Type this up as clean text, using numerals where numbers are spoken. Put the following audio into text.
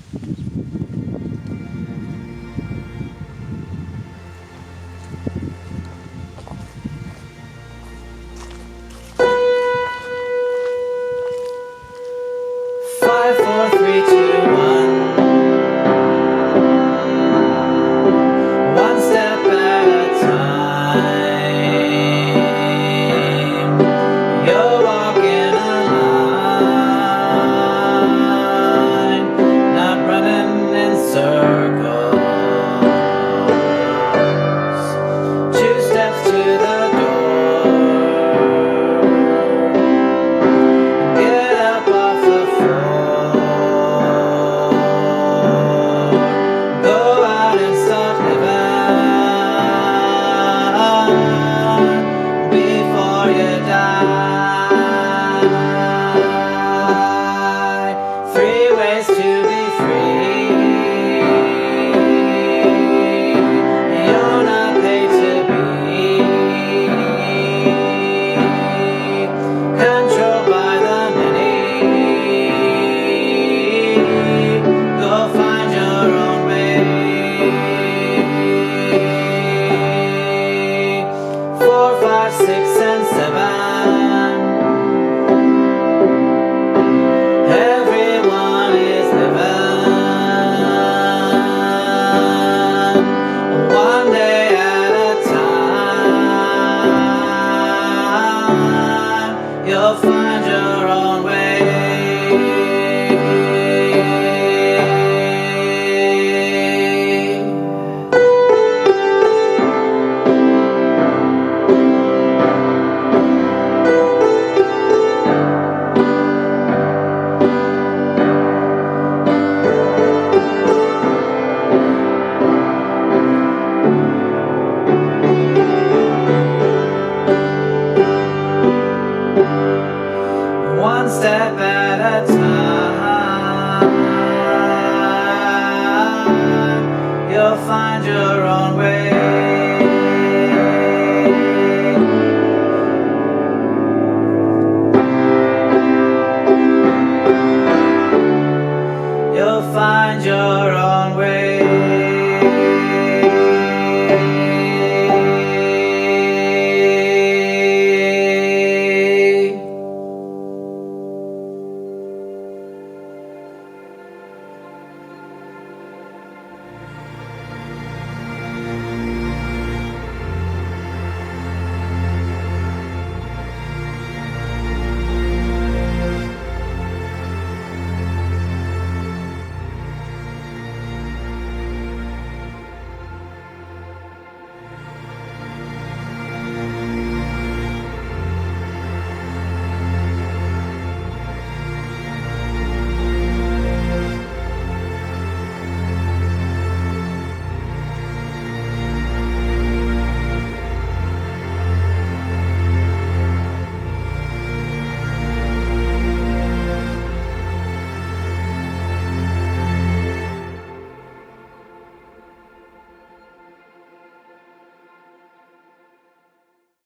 5, 4, 3, 2, 1. One step at a time. You're walking a line, not running in circles. 2 steps to the door. Get up off the floor. Go out and start living before you die. 3 ways to be free. You're not paid to be controlled by the many. Go find your own way. 4, 5, 6, and 7. Everyone is living one day at a time. You'll find your own way. One step at a time. You'll find your own way. You'll find your own